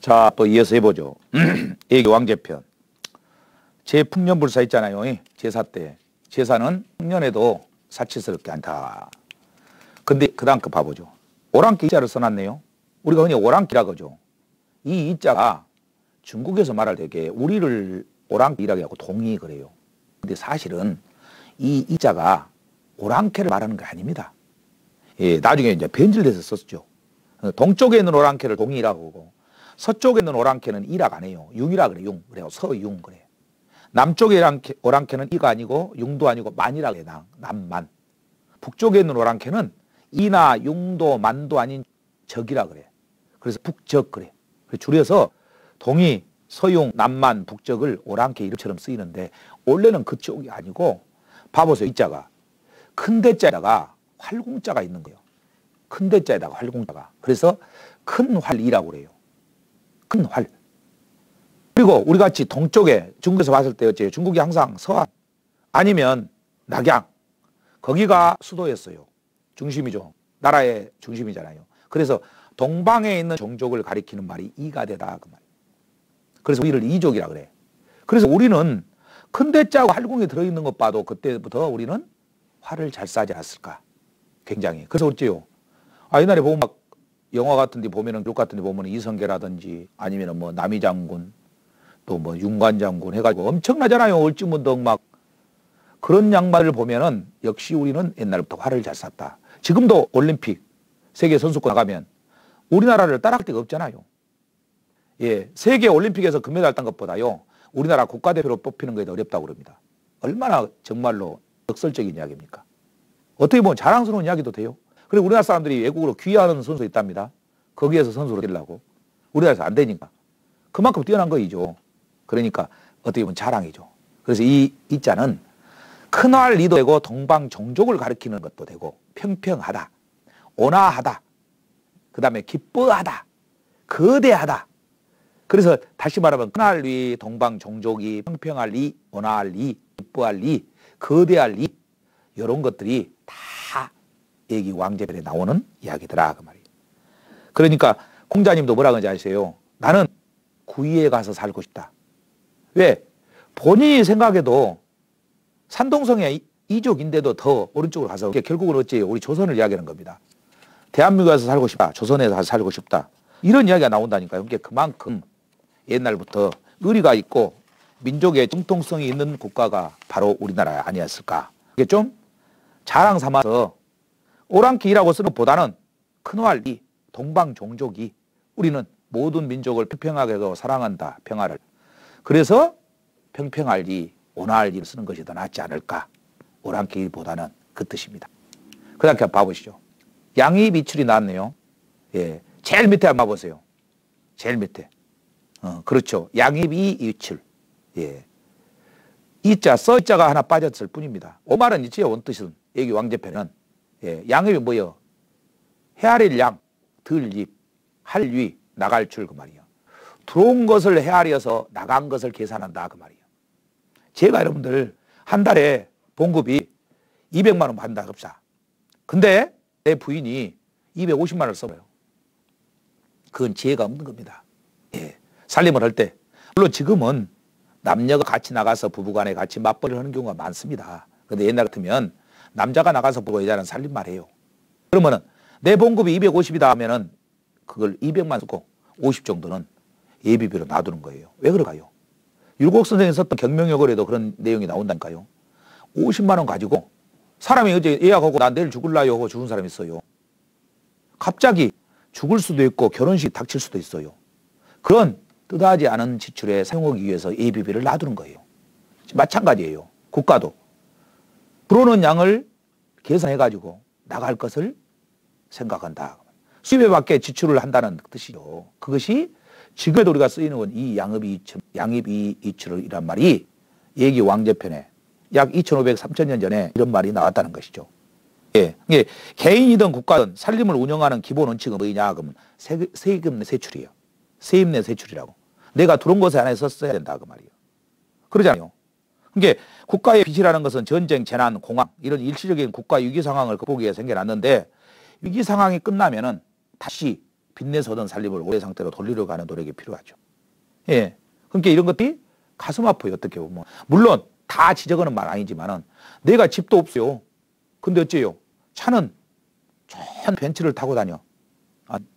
자, 또 이어서 해보죠. 애기 왕제편. 제풍년불사 있잖아요. 제사 때. 제사는 풍년에도 사치스럽게 않다. 근데 그 다음 거 봐보죠. 오랑캐 이자를 써놨네요. 우리가 흔히 오랑캐라 그러죠. 이 이자가 중국에서 말할 때 우리를 오랑캐이라고 하고 동이 그래요. 근데 사실은 이 이자가 오랑캐를 말하는 게 아닙니다. 예, 나중에 이제 변질돼서 썼죠. 동쪽에 있는 오랑캐를 동이라고 하고 서쪽에 있는 오랑캐는 이라고 안 해요. 융이라 그래, 융. 그래요. 서융 그래. 남쪽의 오랑캐는 이가 아니고 융도 아니고 만이라고 해. 남만. 북쪽에 있는 오랑캐는 이나 융도 만도 아닌 적이라 그래. 그래서 북적 그래. 줄여서 동이, 서융, 남만, 북적을 오랑캐 이름처럼 쓰이는데 원래는 그쪽이 아니고 봐보세요. 이자가 큰 대자에다가 활궁자가 있는 거예요. 큰 대자에다가 활궁자가. 그래서 큰 활이라고 그래요. 큰 활. 그리고 우리 같이 동쪽에 중국에서 봤을 때 어째요? 중국이 항상 서안 아니면 낙양 거기가 수도였어요. 중심이죠. 나라의 중심이잖아요. 그래서 동방에 있는 종족을 가리키는 말이 이가대다 그 말. 그래서 우리를 이족이라 그래. 그래서 우리는 큰 대자하고 활궁에 들어있는 것 봐도 그때부터 우리는 활을 잘 쏴지 않았을까. 굉장히. 그래서 어째요? 옛날에 보면 막 영화 같은 데 보면은 기록 같은 데 보면은 이성계라든지 아니면은 뭐 남이장군 또 뭐 윤관장군 해가지고 엄청나잖아요. 을지문덕 막 그런 양말을 보면은 역시 우리는 옛날부터 활을 잘 쐈다. 지금도 올림픽 세계 선수권 나가면 우리나라를 따라갈 데가 없잖아요. 예, 세계 올림픽에서 금메달 딴 것보다요. 우리나라 국가대표로 뽑히는 게 더 어렵다고 그럽니다. 얼마나 정말로 역설적인 이야기입니까? 어떻게 보면 자랑스러운 이야기도 돼요. 그리고 우리나라 사람들이 외국으로 귀화하는 선수 있답니다. 거기에서 선수로 되려고. 우리나라에서 안 되니까. 그만큼 뛰어난 거이죠. 그러니까 어떻게 보면 자랑이죠. 그래서 이 이자는 큰활리도 되고 동방 종족을 가리키는 것도 되고 평평하다, 온화하다, 그 다음에 기뻐하다, 거대하다. 그래서 다시 말하면 큰활리, 동방 종족이 평평할리, 온화할리, 기뻐할리, 거대할리 이런 것들이 다 애기 왕제편에 나오는 이야기더라 그 말이에요. 그러니까 공자님도 뭐라 그러는지 아세요? 나는 구이에 가서 살고 싶다. 왜? 본인이 생각해도 산동성의 이족인데도 더 오른쪽으로 가서 결국은 어째요? 우리 조선을 이야기하는 겁니다. 대한민국에서 살고 싶다. 조선에서 살고 싶다. 이런 이야기가 나온다니까요. 그러니까 그만큼 옛날부터 의리가 있고 민족의 정통성이 있는 국가가 바로 우리나라 아니었을까. 이게 좀 자랑 삼아서 오랑캐이라고 쓰는 것보다는 큰활리, 동방 종족이 우리는 모든 민족을 평평하게 하고 사랑한다. 평화를. 그래서 평평할리, 온화할리를 쓰는 것이 더 낫지 않을까. 오랑캐보다는 그 뜻입니다. 그 다음에 봐보시죠. 양입이출이 나왔네요. 예, 제일 밑에 한번 봐보세요. 제일 밑에. 그렇죠. 양입이출. 예. 이자, 써자가 하나 빠졌을 뿐입니다. 오말은 있지요. 원뜻은. 여기 왕제편은. 예, 양입이 뭐예요? 헤아릴 양, 들입, 할위, 나갈 줄 그 말이에요. 들어온 것을 헤아려서 나간 것을 계산한다 그 말이에요. 제가 여러분들 한 달에 봉급이 200만 원 받는다 합시다. 근데 내 부인이 250만 원을 써요. 그건 지혜가 없는 겁니다. 예. 살림을 할 때. 물론 지금은 남녀가 같이 나가서 부부간에 같이 맞벌이를 하는 경우가 많습니다. 근데 옛날 같으면 남자가 나가서 보고 여자는 살림만 해요. 그러면은 내 봉급이 250이다 하면은 그걸 200만 쓰고 50 정도는 예비비로 놔두는 거예요. 왜 그럴까요? 율곡 선생이 썼던 경명여걸에도 그런 내용이 나온다니까요. 50만 원 가지고 사람이 어제 예약하고 나 내일 죽을라요 하고 죽은 사람이 있어요. 갑자기 죽을 수도 있고 결혼식이 닥칠 수도 있어요. 그런 뜻하지 않은 지출에 사용하기 위해서 예비비를 놔두는 거예요. 마찬가지예요. 국가도. 들어오는 양을 계산해가지고 나갈 것을 생각한다. 수입에 맞게 지출을 한다는 뜻이죠. 그것이 지금에도 우리가 쓰이는 이 양입이출이란 말이 얘기 왕제편에 약 2500, 3000년 전에 이런 말이 나왔다는 것이죠. 예. 개인이든 국가든 살림을 운영하는 기본 원칙은 뭐냐? 그러면 세금 내 세출이에요. 세입 내 세출이라고. 내가 들어온 것에 안에서 써야 된다. 그 말이에요. 그러잖아요. 그러니까 국가의 빚이라는 것은 전쟁, 재난, 공황 이런 일시적인 국가 위기 상황을 극복하기 위해 생겨났는데 위기 상황이 끝나면은 다시 빚내서 얻은 살림을 올해 상태로 돌리려고 하는 노력이 필요하죠. 예. 그러니까 이런 것들이 가슴 아파요, 어떻게 보면. 물론 다 지적하는 말 아니지만은 내가 집도 없어요. 근데 어째요? 차는 좋은 벤츠를 타고 다녀.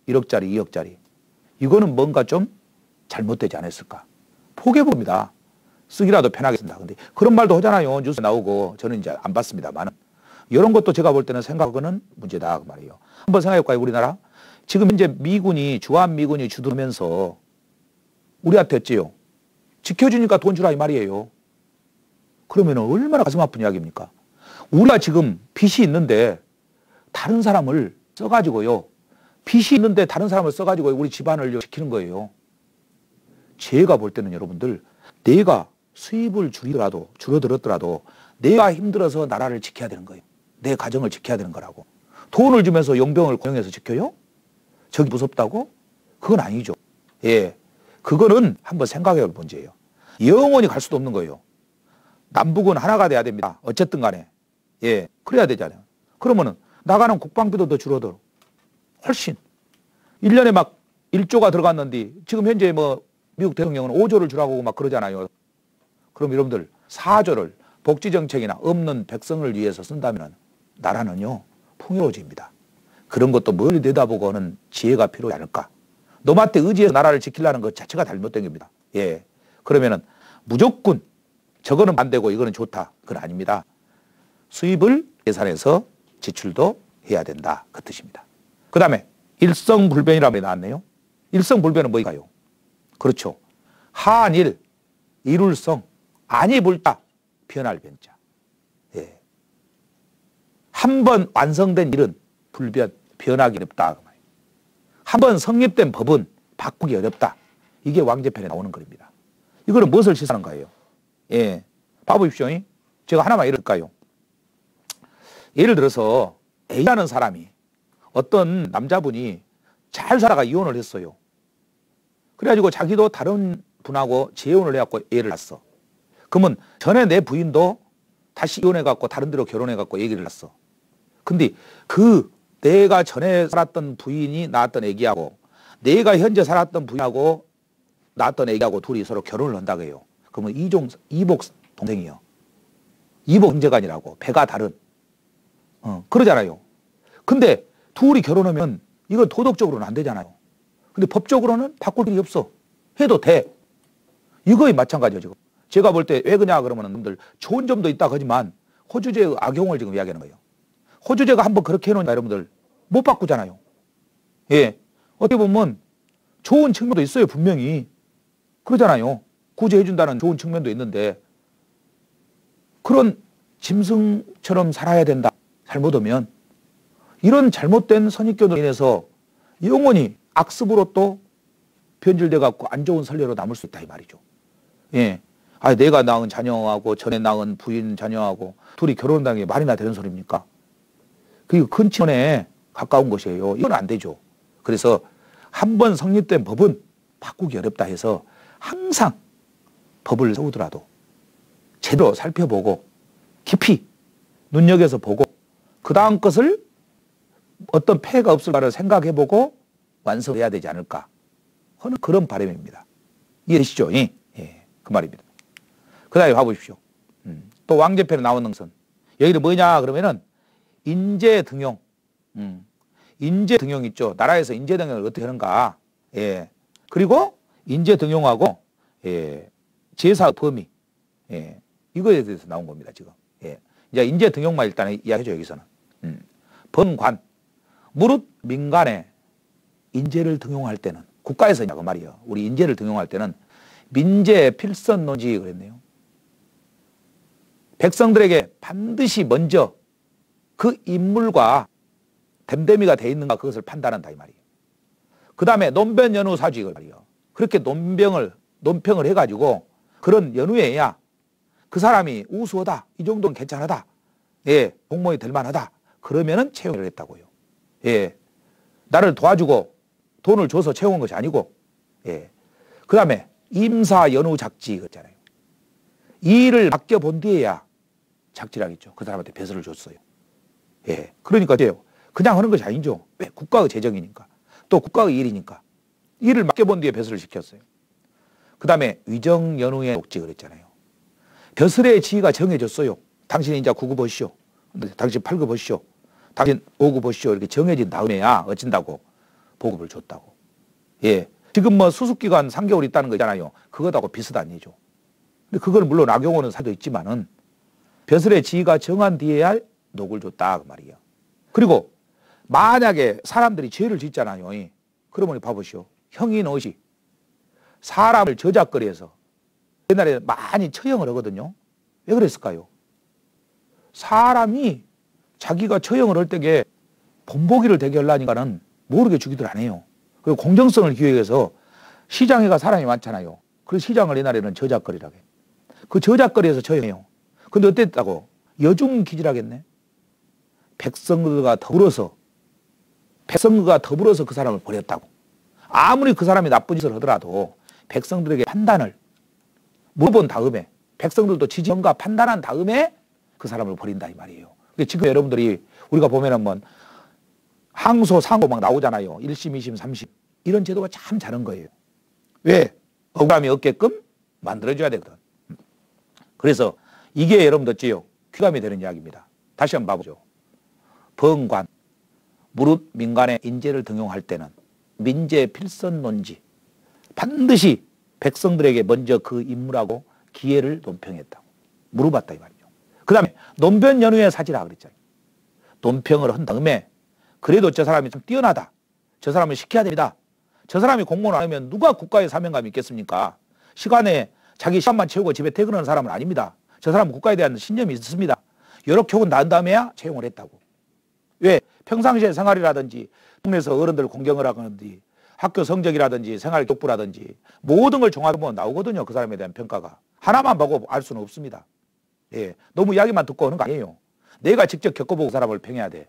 1억짜리, 2억짜리. 이거는 뭔가 좀 잘못되지 않았을까? 포기해봅니다. 쓰기라도 편하게 쓴다. 근데 그런 말도 하잖아요. 뉴스에 나오고. 저는 이제 안 봤습니다만. 이런 것도 제가 볼 때는 생각하고는 문제다. 그 말이에요. 한번 생각해볼까요, 우리나라? 지금 현재 미군이, 주한미군이 주둔하면서 우리한테 어째요? 지켜주니까 돈 주라 이 말이에요. 그러면 얼마나 가슴 아픈 이야기입니까? 우리가 지금 빚이 있는데 다른 사람을 써가지고요. 빚이 있는데 다른 사람을 써가지고 우리 집안을 지키는 거예요. 제가 볼 때는 여러분들, 내가 수입을 줄어들었더라도 내가 힘들어서 나라를 지켜야 되는 거예요. 내 가정을 지켜야 되는 거라고. 돈을 주면서 용병을 고용해서 지켜요? 저기 무섭다고? 그건 아니죠. 예. 그거는 한번 생각해 볼 문제예요. 영원히 갈 수도 없는 거예요. 남북은 하나가 돼야 됩니다. 어쨌든 간에. 예. 그래야 되잖아요. 그러면은 나가는 국방비도 더 줄어들어. 훨씬. 1년에 막 1조가 들어갔는데 지금 현재 뭐 미국 대통령은 5조를 주라고 막 그러잖아요. 그럼 여러분들 4조를 복지정책이나 없는 백성을 위해서 쓴다면 나라는요 풍요로워집니다. 그런 것도 멀리 내다보고 하는 지혜가 필요하지 않을까. 노마트 의지해서 나라를 지키려는 것 자체가 잘못된 겁니다. 예. 그러면은 무조건 저거는 안 되고 이거는 좋다. 그건 아닙니다. 수입을 계산해서 지출도 해야 된다. 그 뜻입니다. 그 다음에 일성불변이라는 말이 나왔네요. 일성불변은 뭘까요? 그렇죠. 한일, 이룰성, 아니 불자, 변할 변자. 예. 한 번 완성된 일은 불변, 변하기 어렵다. 한 번 성립된 법은 바꾸기 어렵다. 이게 왕제편에 나오는 글입니다. 이거는 무엇을 시사하는 거예요? 예. 봐보십시오. 제가 하나만 예를 들까요? 예를 들어서 A라는 사람이 어떤 남자분이 잘 살아가 이혼을 했어요. 그래가지고 자기도 다른 분하고 재혼을 해갖고 애를 낳았어. 그러면 전에 내 부인도 다시 이혼해갖고 다른 데로 결혼해갖고 애기를 낳았어. 근데 그 내가 전에 살았던 부인이 낳았던 애기하고 내가 현재 살았던 부인하고 낳았던 애기하고 둘이 서로 결혼을 한다고 해요. 그러면 이복 동생이요. 이복 형제간이라고 배가 다른. 그러잖아요. 근데 둘이 결혼하면 이건 도덕적으로는 안 되잖아요. 근데 법적으로는 바꿀 일이 없어. 해도 돼. 이거에 마찬가지죠, 지금. 제가 볼 때 왜 그러냐 그러면 놈들 좋은 점도 있다 하지만 호주제의 악용을 지금 이야기하는 거예요. 호주제가 한번 그렇게 해놓으니까 여러분들 못 바꾸잖아요. 예. 어떻게 보면 좋은 측면도 있어요, 분명히. 그러잖아요. 구제해준다는 좋은 측면도 있는데 그런 짐승처럼 살아야 된다. 잘못하면 이런 잘못된 선입견으로 인해서 영원히 악습으로 또 변질돼 갖고 안 좋은 선례로 남을 수 있다 이 말이죠. 예. 내가 낳은 자녀하고 전에 낳은 부인 자녀하고 둘이 결혼한다는 게 말이나 되는 소리입니까? 그게 근친혼에 가까운 것이에요. 이건 안 되죠. 그래서 한 번 성립된 법은 바꾸기 어렵다 해서 항상 법을 세우더라도 제대로 살펴보고 깊이 눈여겨서 보고 그 다음 것을 어떤 폐해가 없을까를 생각해보고 완성해야 되지 않을까 하는 그런 바람입니다. 이해되시죠? 예, 그 말입니다. 그 다음에 봐보십시오. 또 왕제편에 나오는 것은 여기는 뭐냐 그러면은 인재등용. 인재등용 있죠. 나라에서 인재등용을 어떻게 하는가. 예. 그리고 인재등용하고 제사 범위. 예. 이거에 대해서 나온 겁니다, 지금. 예. 이제 인재등용만 일단 이야기해줘, 여기서는. 번관. 무릇 민간에 인재를 등용할 때는, 국가에서냐고 말이에요. 우리 인재를 등용할 때는 민재 필선노지 그랬네요. 백성들에게 반드시 먼저 그 인물과 댐댐이가 돼 있는가 그것을 판단한다 이 말이에요. 그 다음에 논변연후사주의 말이에요. 그렇게 논평을 해가지고 그런 연후에야 그 사람이 우수하다, 이 정도는 괜찮하다, 예, 공무원이 될 만하다, 그러면은 채용을 했다고요. 예, 나를 도와주고 돈을 줘서 채용한 것이 아니고, 예, 그 다음에 임사연후작지 그랬잖아요. 이 일을 맡겨본 뒤에야 작지라겠죠. 그 사람한테 배설을 줬어요. 예, 그러니까 어때요? 그냥 하는 것이 아니죠. 왜? 국가의 재정이니까. 또 국가의 일이니까. 일을 맡겨본 뒤에 벼슬을 시켰어요. 그 다음에 위정연후의 녹지 그랬잖아요. 벼슬의 지위가 정해졌어요. 당신이 이제 9급 보시오. 당신 8급 보시오. 당신 5급 보시오. 이렇게 정해진 다음에야 어쩐다고 보급을 줬다고. 예. 지금 뭐 수습기간 3개월 있다는 거 있잖아요. 그거하고 비슷한 일이죠. 근데 그걸 물론 악용하는 사도 있지만은 벼슬의 지위가 정한 뒤에야 녹을 줬다 그 말이에요. 그리고 만약에 사람들이 죄를 짓잖아요. 그러면 봐보시오. 형인의식 사람을 저작거리해서 옛날에 많이 처형을 하거든요. 왜 그랬을까요? 사람이 자기가 처형을 할 때에 본보기를 되게 하려니까는 모르게 죽이들 안 해요. 그리고 공정성을 기획해서 시장에 가 사람이 많잖아요. 그래서 시장을 옛날에는 저작거리라고 해요. 그 저작거리에서 처형해요. 근데 어땠다고? 여중기질하겠네. 백성들과 더불어서 그 사람을 버렸다고. 아무리 그 사람이 나쁜 짓을 하더라도 백성들에게 판단을 물어본 다음에 백성들도 지지언가 판단한 다음에 그 사람을 버린다 이 말이에요. 지금 여러분들이 우리가 보면은 뭐 항소, 상고 막 나오잖아요. 1심, 2심, 3심. 이런 제도가 참 잘한 거예요. 왜? 억울함이 없게끔 만들어줘야 되거든. 그래서 이게 여러분들 찌요. 귀감이 되는 이야기입니다. 다시 한번 봐보죠. 법관, 무릇 민간의 인재를 등용할 때는 민재 필선 논지 반드시 백성들에게 먼저 그 인물하고 기회를 논평했다고. 물어봤다 이 말이죠. 그 다음에 논변 연후에 사지라 그랬잖아요. 논평을 한 다음에 그래도 저 사람이 좀 뛰어나다. 저 사람을 시켜야 됩니다. 저 사람이 공무원 안 하면 누가 국가의 사명감이 있겠습니까? 시간에 자기 시간만 채우고 집에 퇴근하는 사람은 아닙니다. 저 사람은 국가에 대한 신념이 있습니다. 이렇게 하고 난 다음에야 채용을 했다고. 왜? 평상시의 생활이라든지 동네에서 어른들 공경을 하든지 학교 성적이라든지 생활격부라든지 모든 걸 종합해보면 나오거든요. 그 사람에 대한 평가가. 하나만 보고 알 수는 없습니다. 예, 너무 이야기만 듣고 하는 거 아니에요. 내가 직접 겪어보고 그 사람을 평해야 돼.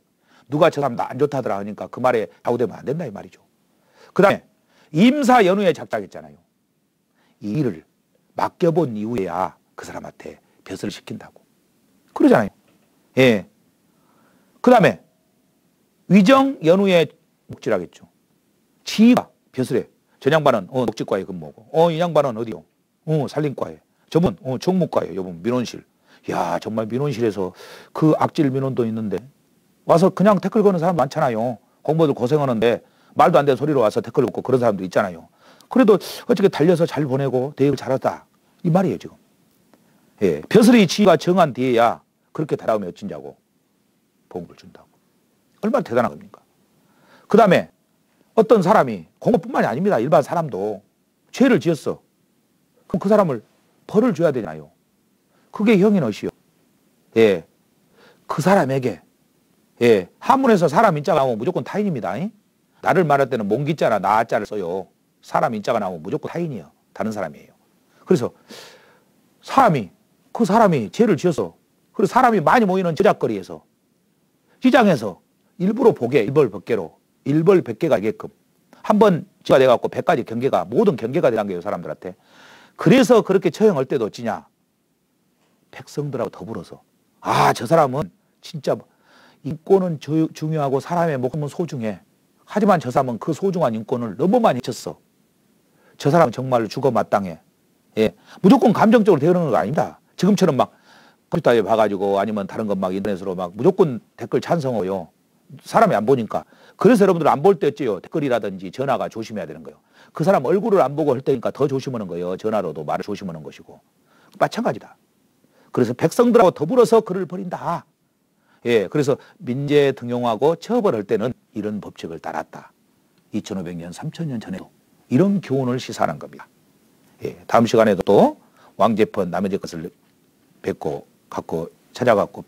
누가 저 사람 나 안 좋다더라 하니까 그 말에 좌우되면 안 된다 이 말이죠. 그 다음에 임사 연후에 작작했잖아요. 이 일을 맡겨본 이후에야 그 사람한테 벼슬을 시킨다고. 그러잖아요. 예. 그 다음에 위정 연후에 목질하겠죠. 지휘가 벼슬에 저 양반은 녹지과에 근무하고 이 양반은 어디요? 산림과에. 저분 정무과에. 요분 민원실. 야 정말 민원실에서 그 악질 민원도 있는데 와서 그냥 댓글 거는 사람 많잖아요. 공무원들 고생하는데 말도 안 되는 소리로 와서 댓글 넣고 그런 사람도 있잖아요. 그래도 어떻게 달려서 잘 보내고 대응을 잘했다. 이 말이에요 지금. 예, 벼슬의 지위가 정한 뒤에야 그렇게 다가오면 어찌냐고 보험을 준다고. 얼마나 대단한 겁니까? 그 다음에 어떤 사람이 공무원뿐만이 아닙니다. 일반 사람도 죄를 지었어. 그럼 그 사람을 벌을 줘야 되나요? 그게 형인의식이요. 예, 그 사람에게 예, 한문에서 사람 인자가 나오면 무조건 타인입니다. 나를 말할 때는 몽기자나 나자를 써요. 사람 인자가 나오면 무조건 타인이에요. 다른 사람이에요. 그래서 그 사람이 죄를 지어서 그리고 사람이 많이 모이는 저작거리에서 시장에서 일부러 보게 일벌백계로 일벌백계가 되게끔 한번 지가 돼갖고 100가지 경계가 모든 경계가 되는 거예요. 사람들한테. 그래서 그렇게 처형할 때도 어찌냐. 백성들하고 더불어서 저 사람은 진짜 인권은 중요하고 사람의 목숨은 소중해. 하지만 저 사람은 그 소중한 인권을 너무 많이 잊혔어. 저 사람은 정말로 죽어 마땅해. 예. 무조건 감정적으로 대응하는 거 아닙니다. 지금처럼 막 컴퓨터에 봐가지고 아니면 다른 것 막 인터넷으로 막 무조건 댓글 찬성해요. 사람이 안 보니까. 그래서 여러분들 안 볼 때 어째요? 댓글이라든지 전화가 조심해야 되는 거예요. 그 사람 얼굴을 안 보고 할 때니까 더 조심하는 거예요. 전화로도 말을 조심하는 것이고. 마찬가지다. 그래서 백성들하고 더불어서 그를 버린다. 예, 그래서 민재 등용하고 처벌할 때는 이런 법칙을 따랐다. 2500년, 3000년 전에도 이런 교훈을 시사하는 겁니다. 예, 다음 시간에도 또 왕제편 나머지 것을 갖고 찾아갖고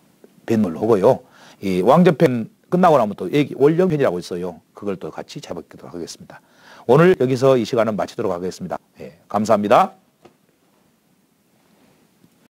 弁论을 하고요. 이 왕제편 끝나고 나면 또 월령편이라고 있어요. 그걸 또 같이 잡아보도록 하겠습니다. 오늘 여기서 이 시간은 마치도록 하겠습니다. 예, 감사합니다.